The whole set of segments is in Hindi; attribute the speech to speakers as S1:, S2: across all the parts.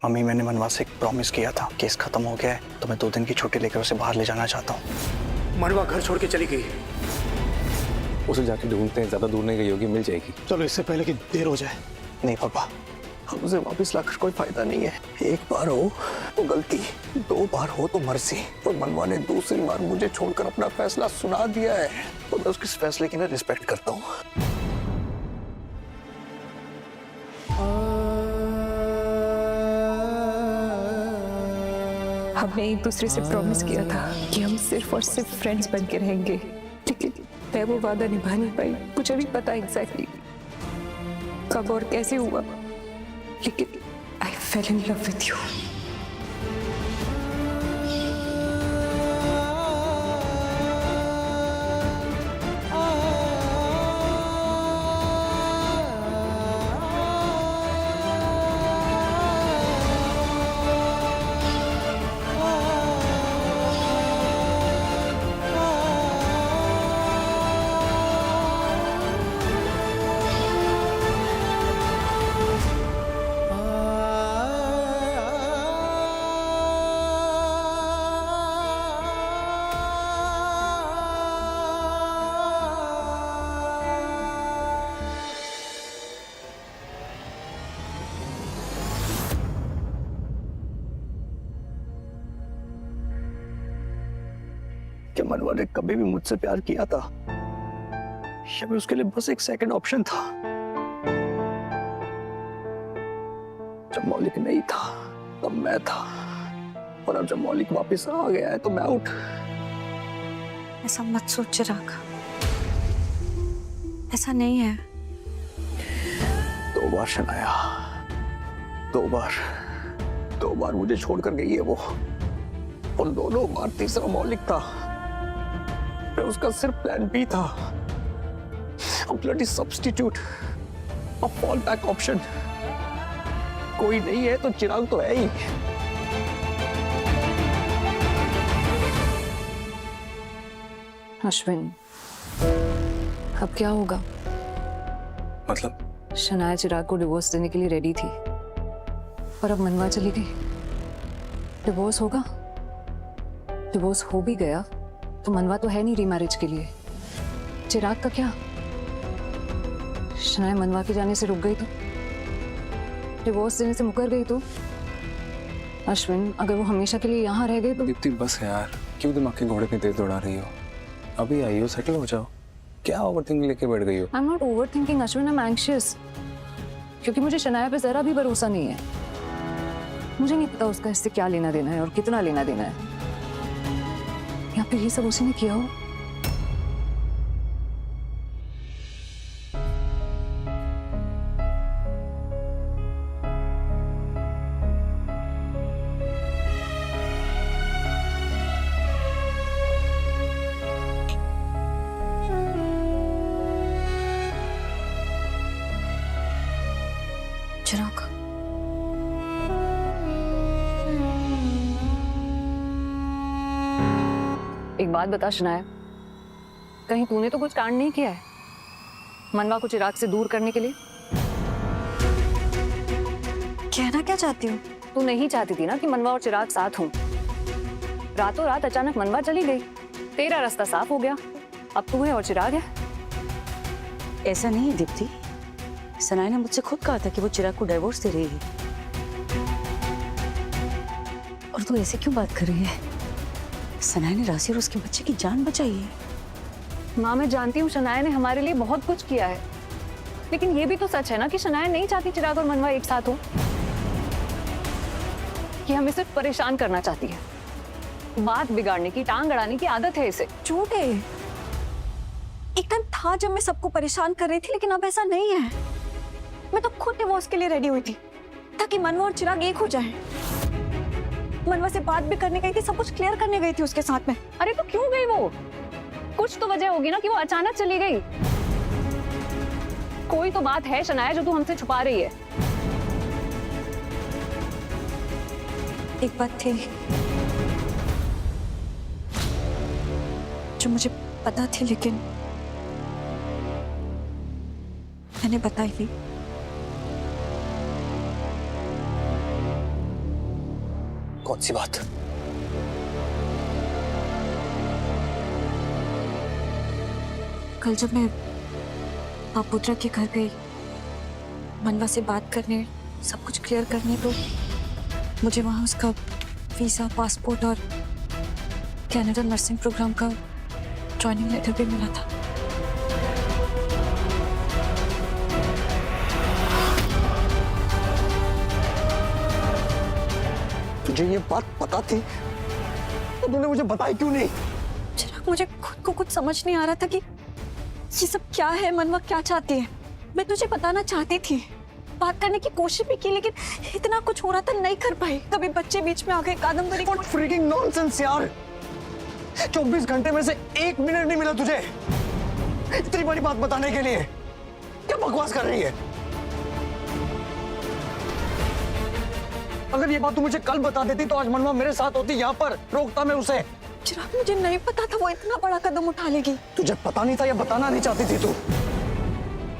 S1: मम्मी, मैंने मनवा से एक प्रॉमिस किया था, केस खत्म हो गया है तो मैं 2 दिन की छुट्टी लेकर उसे बाहर ले जाना चाहता हूँ।
S2: मनवा घर छोड़ के चली गई।
S3: उसे जाके ढूंढते हैं, ज्यादा दूर नहीं गई होगी, मिल जाएगी।
S2: चलो इससे पहले कि देर हो जाए।
S1: नहीं पापा, अब उसे वापस लाकर कोई फायदा नहीं है। एक बार हो तो गलती, 2 बार हो तो मर्जी। और मनवा ने दूसरी बार मुझे छोड़कर अपना फैसला सुना दिया है, तो मैं उसके इस फैसले की ना रिस्पेक्ट करता हूँ।
S4: हमने एक दूसरे से प्रॉमिस किया था कि हम सिर्फ और सिर्फ फ्रेंड्स बन के रहेंगे, लेकिन मैं वो वादा निभा नहीं पाई। मुझे भी पता एग्जैक्टली कब और कैसे हुआ, लेकिन I fell in love with you.
S1: क्या मनवा ने कभी भी मुझसे प्यार किया था, या मैं उसके लिए बस एक सेकंड ऑप्शन था? जब मौलिक नहीं था तब मैं था, और अब जब मौलिक वापस आ गया है तो मैं आउट।
S5: ऐसा मत सोच चिराग, ऐसा नहीं है।
S1: 2 बार शनाया, 2 बार मुझे छोड़कर गई है वो, और दोनों बार तीसरा मौलिक था। फिर उसका सिर्फ प्लान बी था, a bloody substitute, a fallback option। कोई नहीं है तो चिराग तो है ही।
S4: अश्विन, अब क्या होगा?
S3: मतलब?
S4: शनाया चिराग को डिवोर्स देने के लिए रेडी थी, पर अब मनवा चली गई। डिवोर्स होगा? डिवोर्स हो भी गया तो मनवा तो है नहीं रीमैरिज के लिए। चिराग का क्या? शनाया मनवा के जाने से रुक गई तो, डिवोर्स देने से मुकर गई तो, अश्विन अगर वो हमेशा के लिए यहाँ रह गई तो।
S3: दीप्ति बस है यार, क्यों दिमाग के घोड़े पे तेज दौड़ा रही हो? अभी आई हो, सेटल हो जाओ। क्या ओवरथिंकिंग लेके बैठ गई हो?
S4: I am not over thinking Ashwin, I am anxious, क्योंकि मुझे शनाया पे जरा भी भरोसा नहीं है। मुझे नहीं पता उसका इससे क्या लेना देना है और कितना लेना देना है, या फिर ये सब उसी ने किया हो।
S5: चिराग,
S4: एक बात बता शनाया, कहीं तूने तो कुछ कांड नहीं किया है मनवा को चिराग से दूर करने के लिए?
S5: कहना क्या चाहती हो?
S4: तू नहीं चाहती थी ना कि मनवा और चिराग साथ हों। रातों रात अचानक मनवा चली गई, तेरा रास्ता साफ हो गया, अब तू है और चिराग है।
S6: ऐसा नहीं है दीप्ति, सनाया ने मुझसे खुद कहा था कि वो चिराग को डाइवोर्स दे रही है। और तू ऐसे क्यों बात कर रही है? सनाया ने राशि और उसके बच्चे की जान बचाई है।
S4: माँ मैं जानती हूँ शनाया ने हमारे लिए बहुत कुछ किया है, लेकिन ये भी तो सच है ना कि शनाया नहीं चाहती चिराग और मनवा एक साथ हो। ये हमें सिर्फ परेशान करना चाहती है, बात बिगाड़ने की, टांग अड़ाने की आदत है इसे।
S5: झूठ है। एक टाइम था जब मैं सबको परेशान कर रही थी, लेकिन अब ऐसा नहीं है। मैं तो खुद डिवोर्स के लिए रेडी हुई थी ताकि मनवा और चिराग एक हो जाएं। मनवा से बात भी करने गई थी, सब कुछ क्लियर करने गई थी उसके साथ में।
S4: अरे तो क्यों गई वो? कुछ तो वजह होगी ना कि वो अचानक चली गई। कोई तो बात है शनाया जो तू हमसे छुपा रही है।
S5: एक बात थी जो मुझे पता थी, लेकिन मैंने बताई नहीं।
S1: कौन सी बात?
S5: कल जब मैं पापुत्रा के घर गई मनवा से बात करने, सब कुछ क्लियर करने, तो मुझे वहां उसका वीजा, पासपोर्ट और कनाडा नर्सिंग प्रोग्राम का ज्वाइनिंग लेटर भी मिला था।
S1: तुझे ये बात पता थी तो तूने मुझे बताई क्यों नहीं?
S5: चिराग, मुझे खुद को कुछ समझ नहीं आ रहा था कि ये सब क्या है, मनवा क्या चाहती है। मैं तुझे बताना चाहती थी, बात करने की कोशिश भी की, लेकिन इतना कुछ हो रहा था, नहीं कर पाई। तभी बच्चे बीच में आ गए, कादम्बरी।
S1: What freaking nonsense यार! 24 घंटे में से 1 मिनट नहीं मिला तुझे इतनी बड़ी बात बताने के लिए। क्या बकवास कर रही है? अगर ये बात तू मुझे कल बता देती तो आज मनवा मेरे साथ होती, यहाँ पर रोकता मैं उसे।
S5: चिराग, मुझे नहीं पता था वो इतना बड़ा कदम उठा लेगी।
S1: तुझे पता नहीं था या बताना नहीं चाहती थी तू?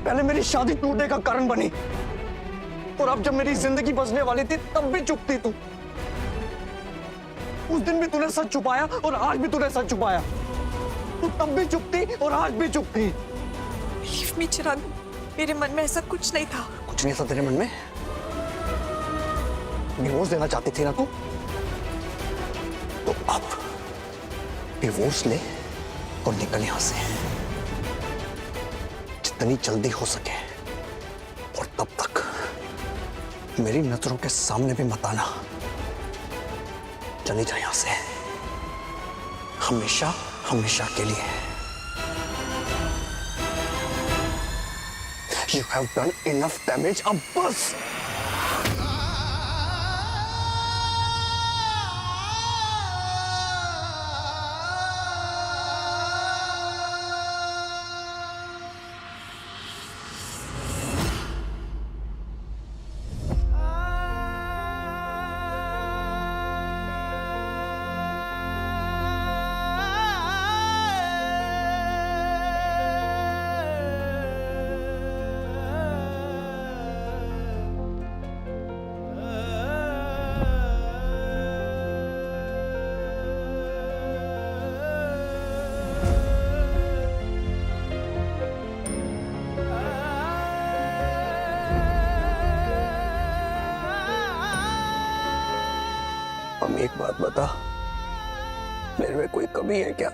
S1: पहले मेरी शादी टूटने का कारण बनी और अब जब मेरी जिंदगी बचने वाली थी तब भी चुप थी तू। उस दिन भी तूने सच छुपाया और आज भी तूने सच छुपाया। तू तब भी चुप थी और आज भी चुप थी।
S5: Believe me, चिराग, मेरे मन में ऐसा कुछ नहीं था।
S1: कुछ नहीं था तेरे मन में? डिवोर्स देना चाहती थी ना तू? तो अब डिवोर्स ले और निकल यहां से जितनी जल्दी हो सके, और तब तक मेरी नजरों के सामने भी मत आना। चली जा यहां से, हमेशा हमेशा के लिए। You have done enough damage, अब बस। एक बात बता, मेरे में कोई कमी है क्या?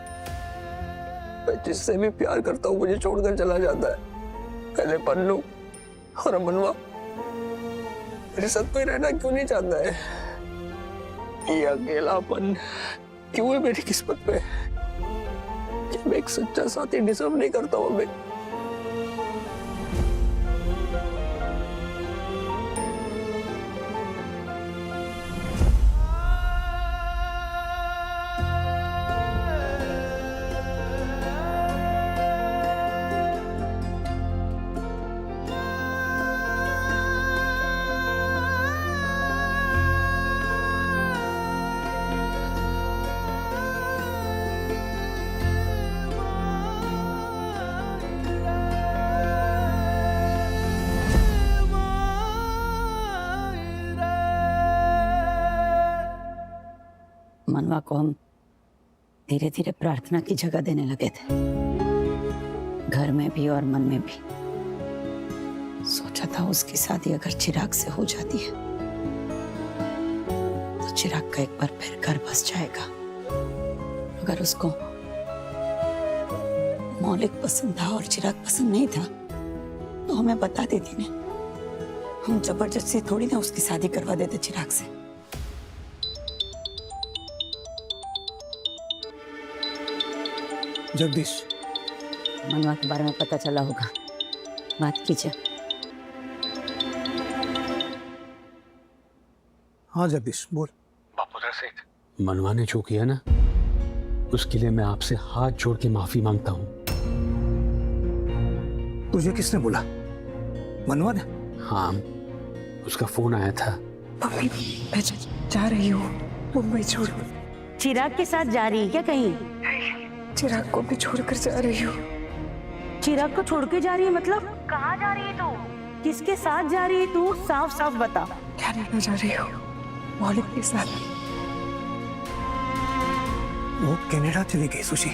S1: मैं जिससे भी प्यार करता हूँ मुझे छोड़कर चला जाता है। पहले पन्नू और मनवा, मेरे साथ कोई रहना क्यों नहीं चाहता है? ये अकेलापन क्यों है मेरी किस्मत पे? क्या मैं एक सच्चा साथी डिजर्व नहीं करता हूँ? मैं
S6: मनवा को हम धीरे धीरे प्रार्थना की जगह देने लगे थे, घर में भी और मन में भी। सोचा था उसकी शादी अगर चिराग से हो जाती है तो चिराग का एक बार फिर घर बस जाएगा। अगर उसको मौलिक पसंद था और चिराग पसंद नहीं था तो हमें बता देती ने, हम जबरदस्ती थोड़ी ना उसकी शादी करवा देते चिराग से।
S2: जगदीश,
S6: मनवा के बारे में पता चला होगा, बात कीजिए।
S2: हाँ जगदीश बोल।
S3: बापूधर सेठ, मनवा ने जो किया ना उसके लिए मैं आपसे हाथ जोड़ के माफी मांगता हूँ।
S2: तुझे किसने बोला? मनवा ने?
S3: हाँ, उसका फोन आया था।
S4: मम्मी, मैं जा रही हूँ मुंबई छोड़।
S6: चिराग के साथ जा रही है क्या कहीं?
S4: चिराग को भी छोड़कर जा रही हूँ।
S6: चिराग को छोड़ के जा रही है मतलब? कहाँ जा रही है तू? किसके साथ जा रही है तू? साफ साफ बता।
S4: कनाडा जा रही हूँ, मौलिक के साथ।
S2: वो कनाडा चली गई सुशी।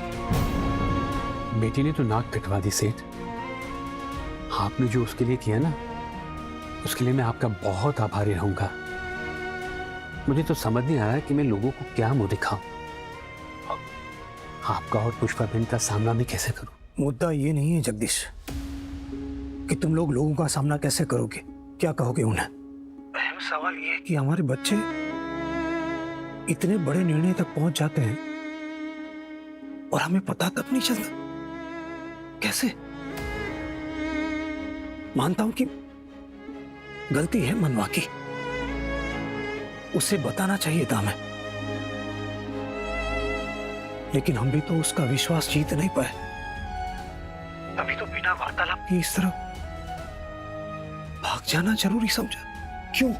S7: बेटी ने तो नाक कटवा दी सेठ। आपने जो उसके लिए किया ना, उसके लिए मैं आपका बहुत आभारी रहूंगा। मुझे तो समझ नहीं आ रहा है कि मैं लोगों को क्या मुंह दिखाऊं। आपका और पुष्पा बहन का सामना मैं कैसे करूं?
S2: मुद्दा ये नहीं है जगदीश कि तुम लोग लोगों का सामना कैसे करोगे, क्या कहोगे उन्हें। अहम सवाल ये है कि हमारे बच्चे इतने बड़े निर्णय तक पहुंच जाते हैं और हमें पता तक नहीं चलता। कैसे? मानता हूं कि गलती है मनवा की, उसे बताना चाहिए था हमें, लेकिन हम भी तो उसका विश्वास जीत नहीं पाए। अभी तो बिना वार्तालाप की इस तरह भाग जाना जरूरी समझा। क्यों?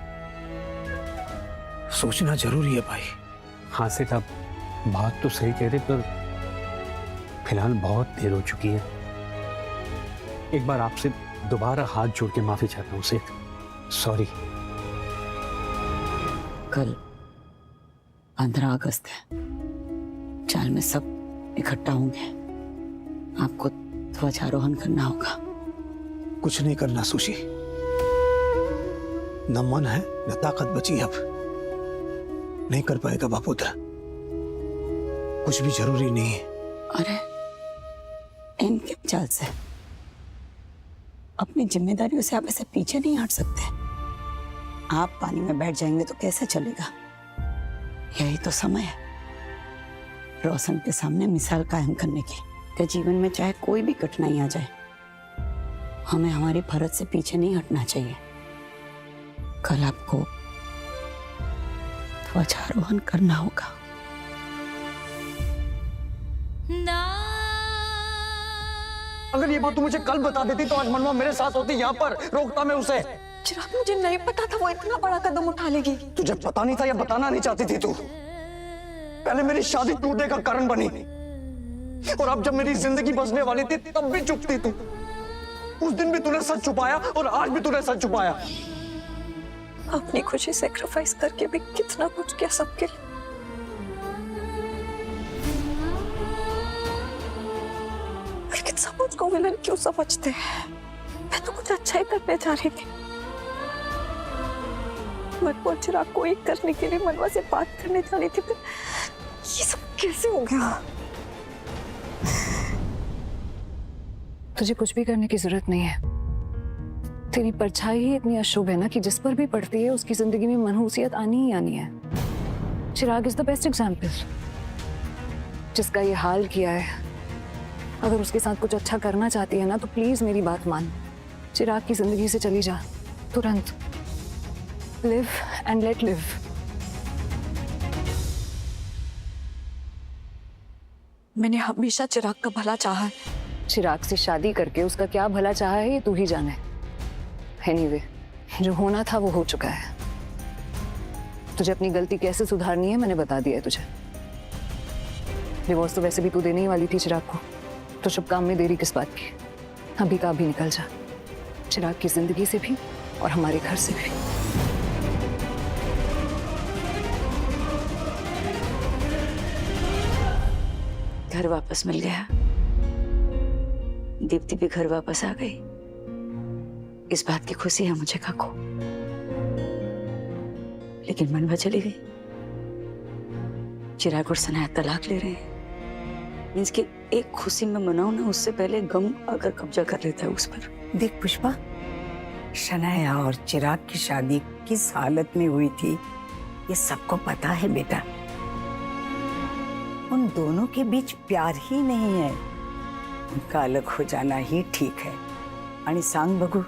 S2: सोचना जरूरी है भाई।
S7: हाँ सेठ, आप बात तो सही कह रहे, पर फिलहाल बहुत देर हो चुकी है। एक बार आपसे दोबारा हाथ जोड़ के माफी चाहता हूँ सेठ। सॉरी।
S6: कल 15 अगस्त है, चाल में सब इकट्ठा होंगे। आपको ध्वजारोहण करना होगा।
S2: कुछ नहीं करना सुशी, न मन है न ताकत बची। अब नहीं कर पाएगा बापोद्रा, कुछ भी जरूरी नहीं है।
S6: अरे इनके चाल से अपनी जिम्मेदारियों से आप ऐसे पीछे नहीं हट सकते। आप पानी में बैठ जाएंगे तो कैसे चलेगा? यही तो समय है रोशन के सामने मिसाल कायम करने की, कि जीवन में चाहे कोई भी कठिनाई आ जाए, हमें हमारी फर्ज से पीछे नहीं हटना चाहिए। कल आपको ध्वजारोहण करना होगा।
S1: अगर ये बात तू मुझे कल बता देती तो आज मनवा मेरे साथ होती, यहाँ पर रोकता मैं उसे।
S5: चिराग, मुझे नहीं पता था वो इतना बड़ा कदम उठा लेगी।
S1: तुझे पता नहीं था या बताना नहीं चाहती थी तू? पहले मेरी शादी टूटने का कारण बनी, और अब जब मेरी जिंदगी बचने वाली थी तब भी चुप थी तू। उस दिन भी तूने सच छुपाया और आज भी तूने सच छुपाया।
S5: अपनी खुशी सैक्रिफाइस करके भी कितना कुछ किया सबके लिए। लेकिन सब मुझको विलन क्यों समझते हैं? मैं तो कुछ अच्छा ही करने जा रही थी। मनवा चिराग को एक करने के लिए मनवा से बात करने जा रही थी, फिर ये सब कैसे हो गया?
S4: तुझे कुछ भी करने की जरूरत नहीं है। तेरी परछाई ही इतनी अशुभ है ना कि जिस पर भी पड़ती है उसकी जिंदगी में मनहूसियत आनी ही आनी है। चिराग इज द बेस्ट एग्जाम्पल। जिसका ये हाल किया है, अगर उसके साथ कुछ अच्छा करना चाहती है ना तो प्लीज मेरी बात मान। चिराग की जिंदगी से चली जा तुरंत। Live and let live.
S5: मैंने हमेशा चिराग का भला चाहा है।
S4: चिराग से शादी करके उसका क्या भला चाहा है ये तू ही जाने। एनीवे, जो होना था वो हो चुका है। तुझे अपनी गलती कैसे सुधारनी है मैंने बता दिया है तुझे। डिवोर्स तो वैसे भी तू देने ही वाली थी चिराग को, तो शुभ काम में देरी किस बात की? अभी का अभी निकल जा, चिराग की जिंदगी से भी और हमारे घर से भी।
S6: घर वापस मिल गया। दीप्ति भी घर वापस आ गई। इस बात की खुशी है मुझे काको। लेकिन मनवा चली गई। चिराग और सनाया तलाक ले रहे हैं। मीन्स कि एक खुशी में मनाऊं ना, उससे पहले गम अगर कब्जा कर लेता है उस पर।
S8: देख पुष्पा, शनाया और चिराग की शादी किस हालत में हुई थी ये सबको पता है बेटा। उन दोनों के बीच प्यार ही नहीं है, उनका अलग हो जाना ही ठीक है। आणि सांग बघू,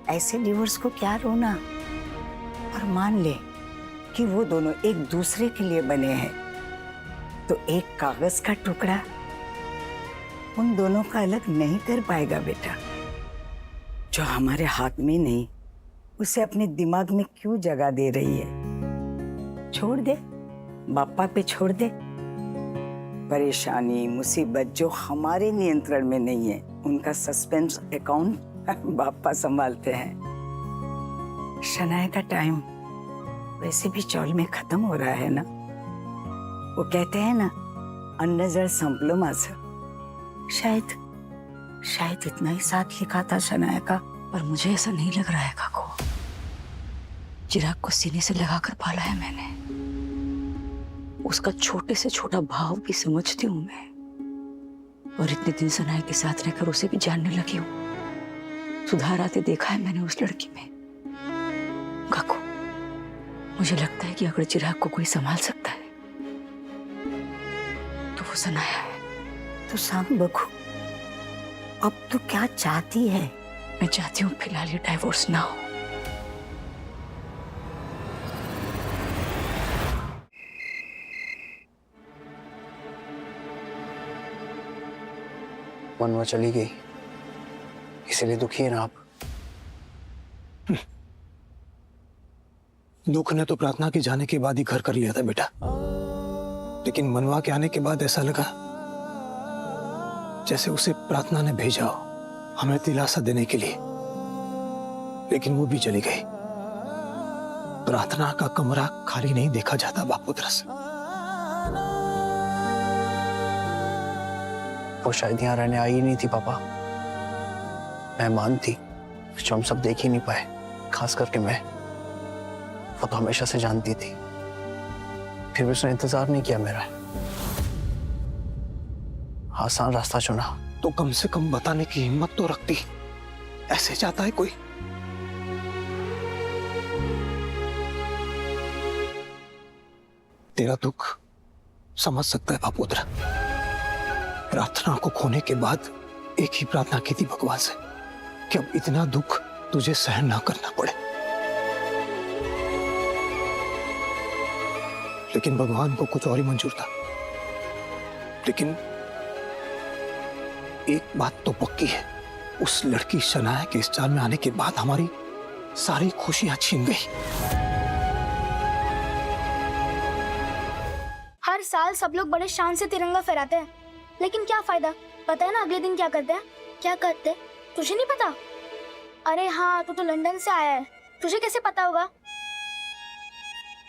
S8: ऐसे डिवोर्स को क्या रोना। और मान ले कि वो दोनों एक दूसरे के लिए बने हैं, तो एक कागज का टुकड़ा उन दोनों का अलग नहीं कर पाएगा बेटा। जो हमारे हाथ में नहीं, उसे अपने दिमाग में क्यों जगह दे रही है? छोड़ दे, बापा पे छोड़ दे। परेशानी मुसीबत जो हमारे नियंत्रण में नहीं है, उनका सस्पेंस अकाउंट बापा संभालते हैं। शनाया का टाइम वैसे भी चौल में खत्म हो रहा है ना। वो कहते हैं ना, अन्न जर संपलं माझं. शायद इतना ही साथ लिखा था शनाया का.
S6: पर मुझे ऐसा नहीं लग रहा है काको. चिराग को सीने से लगाकर पाला है मैंने. उसका छोटे से छोटा भाव भी समझती हूँ मैं. और इतने दिन सनाया के साथ रहकर उसे भी जानने लगी हूँ. सुधार आते देखा है मैंने उस लड़की में. काको, मुझे लगता है कि अगर चिराग को कोई संभाल सकता है तो वो सनाया है.
S8: तो सांग बघू, अब तू क्या चाहती है?
S6: मैं चाहती हूँ फिलहाल ये डाइवोर्स ना हो.
S3: मनवा चली गई, इसीलिए दुखी है ना आप?
S2: दुख ने तो प्रार्थना के जाने के बाद ही घर कर लिया था बेटा, लेकिन मनवा के आने के बाद ऐसा लगा जैसे उसे प्रार्थना ने भेजा हो हमें दिलासा देने के लिए. लेकिन वो भी चली गई. प्रार्थना का कमरा खाली नहीं देखा जाता बापुत्र से.
S3: वो शायद यहाँ रहने आई ही नहीं थी पापा. मेहमान थी जो हम सब देख ही नहीं पाए, खास करके मैं. वो तो हमेशा से जानती थी, फिर भी उसने इंतजार नहीं किया मेरा. आसान रास्ता चुना.
S2: तो कम से कम बताने की हिम्मत तो रखती. ऐसे चाहता है कोई? तेरा दुख समझ सकता है बापुत्र. प्रार्थना को खोने के बाद एक ही प्रार्थना की थी भगवान से कि अब इतना दुख तुझे सहन ना करना पड़े. लेकिन भगवान को कुछ और ही मंजूर था. लेकिन एक बात तो पक्की है, उस लड़की शनाया के इस जाल में आने के बाद हमारी सारी खुशियां छीन गई.
S9: हर साल सब लोग बड़े शान से तिरंगा फहराते हैं, लेकिन क्या फायदा? पता है ना अगले दिन क्या करते हैं? क्या करते? तुझे नहीं पता? अरे हाँ, तू तो लंदन से आया है, तुझे कैसे पता होगा?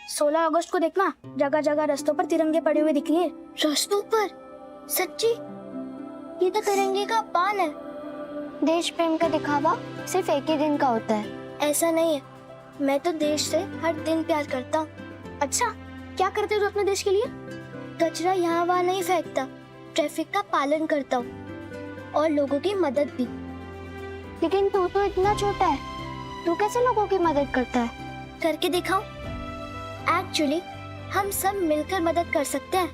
S9: 16 अगस्त को देखना, जगह जगह रास्तों पर तिरंगे पड़े हुए दिखेंगे. रास्तों पर? सच्ची? ये तो तिरंगे का अपमान है. देश प्रेम का दिखावा सिर्फ एक ही दिन का होता है. ऐसा नहीं है, मैं तो देश से हर दिन प्यार करता हूँ. अच्छा, क्या करते हो अपने देश के लिए? कचरा यहाँ वहाँ नहीं फेंकता, ट्रैफिक का पालन करता हूँ और लोगों की मदद भी. लेकिन तू तो इतना छोटा है, तू कैसे लोगों की मदद करता है? करके दिखाओ. एक्चुअली हम सब मिलकर मदद कर सकते हैं.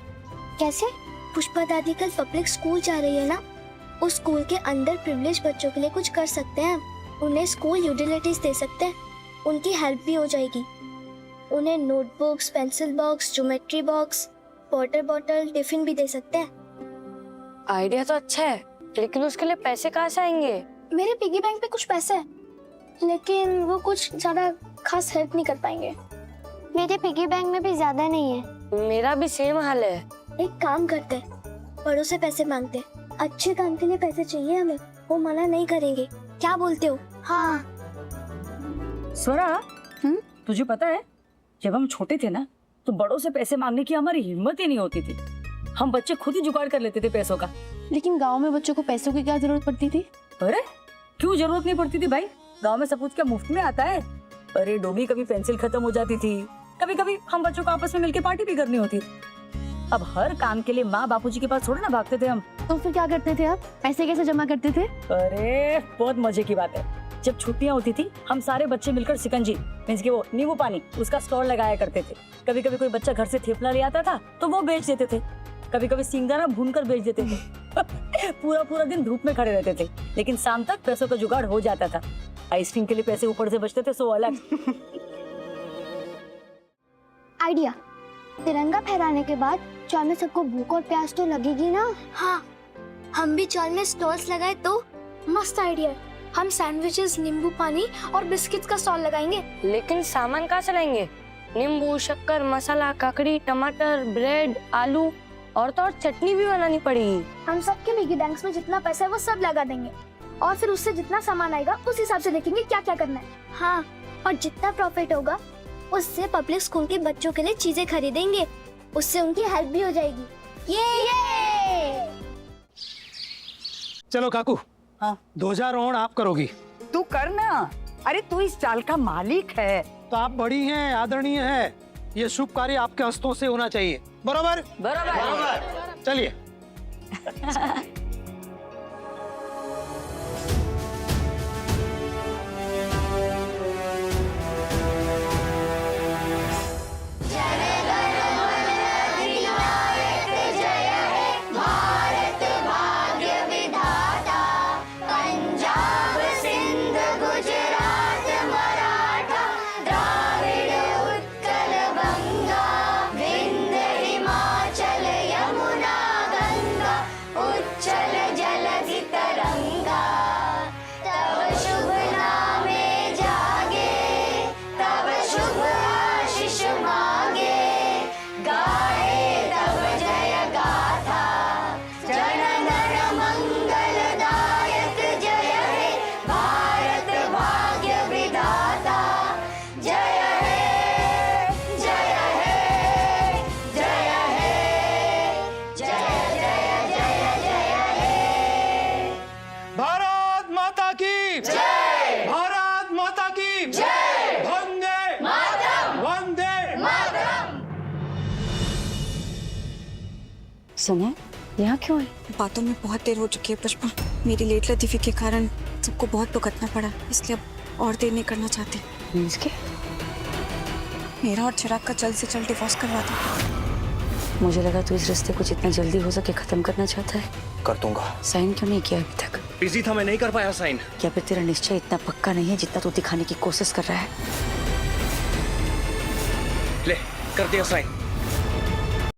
S9: कैसे? पुष्पा दादी कल पब्लिक स्कूल जा रही है ना, उस स्कूल के अंदर प्रिविलेज बच्चों के लिए कुछ कर सकते हैं. उन्हें स्कूल यूटिलिटीज दे सकते हैं, उनकी हेल्प भी हो जाएगी. उन्हें notebooks, pencil box, geometry box, water bottle, tiffin भी दे सकते हैं.
S10: आइडिया तो अच्छा है, लेकिन उसके लिए पैसे कहाँ से आएंगे?
S9: मेरे पिगी बैंक पे कुछ पैसे हैं, लेकिन वो कुछ ज्यादा खास हेल्प नहीं कर पाएंगे. मेरे पिगी बैंक में भी ज्यादा नहीं है.
S10: मेरा भी सेम हाल है.
S9: एक काम करते हैं, बड़ों से पैसे मांगते हैं. अच्छे काम के लिए पैसे चाहिए हमें, वो मना नहीं करेंगे. क्या बोलते हो? हाँ.
S11: स्वरा, तुझे पता है जब हम छोटे थे ना तो बड़ों से पैसे मांगने की हमारी हिम्मत ही नहीं होती थी. हम बच्चे खुद ही जुगाड़ कर लेते थे पैसों का.
S10: लेकिन गांव में बच्चों को पैसों की क्या जरूरत पड़ती थी?
S11: अरे क्यों जरूरत नहीं पड़ती थी भाई? गांव में सब कुछ क्या मुफ्त में आता है? अरे डोबी, कभी पेंसिल खत्म हो जाती थी, कभी कभी हम बच्चों को आपस में मिलकर पार्टी भी करनी होती. अब हर काम के लिए माँ बापूजी के पास थोड़ा ना भागते थे हम.
S10: तो फिर क्या करते थे आप? पैसे कैसे जमा करते थे?
S11: अरे बहुत मजे की बात है, जब छुट्टियां होती थी हम सारे बच्चे मिलकर सिकंजी मींस कि वो नींबू पानी उसका स्टॉल लगाया करते थे. कभी कभी कोई बच्चा घर से थेपला ले आता था तो वो बेच देते थे. कभी कभी सिंगदाना भूनकर बेच देते थे. पूरा पूरा दिन धूप में खड़े रहते थे, लेकिन शाम तक पैसों का जुगाड़ हो जाता था. आइसक्रीम के लिए पैसे ऊपर से बचते थे, सो अलग.
S9: आइडिया, तिरंगा फहराने के बाद चौल में सबको भूख और प्यास तो लगेगी ना. हाँ, हम भी चौल में स्टॉल्स लगाए तो मस्त आइडिया. हम सैंडविचेस, नींबू पानी और बिस्किट्स का स्टॉल लगाएंगे.
S10: लेकिन सामान कहाँ से लाएंगे? नींबू, शक्कर, मसाला, काकड़ी, टमाटर, ब्रेड, आलू और तो और चटनी भी बनानी पड़ेगी.
S9: हम सबके पिगी बैंक्स में जितना पैसा है वो सब लगा देंगे और फिर उससे जितना सामान आएगा उस हिसाब से देखेंगे क्या क्या करना है. हाँ, और जितना प्रॉफिट होगा उससे पब्लिक स्कूल के बच्चों के लिए चीजें खरीदेंगे, उससे उनकी हेल्प भी हो जाएगी. ये
S2: चलो काकू,
S8: हाँ
S2: 2000 आप करोगी।
S8: तू करना। अरे तू इस चाल का मालिक है।
S2: तो आप बड़ी हैं, आदरणीय है, ये शुभ कार्य आपके हस्तों से होना चाहिए। बरोबर बरोबर। चलिए। भारत माता की जय, भारत माता की जय, वंदे मातरम, वंदे मातरम।
S5: सुनो, यहाँ क्यों है? बातों में बहुत देर हो चुकी है पुष्पा। मेरी लेट लतीफी के कारण सबको बहुत भुगतना पड़ा, इसलिए अब और देर नहीं करना चाहती।
S6: मीन्स के
S5: मेरा और चिराग का जल्द से जल्द डिवोर्स करवा दो।
S6: मुझे लगा तू इस रिश्ते को जितना जल्दी हो सके खत्म करना चाहता है।
S3: कर दूंगा।
S6: साइन क्यों नहीं किया अभी तक?
S3: बिजी था, मैं नहीं कर पाया साइन।
S6: क्या फिर तेरा निश्चय इतना पक्का नहीं है जितना तू दिखाने की कोशिश कर रहा है?
S3: ले कर दिया साइन।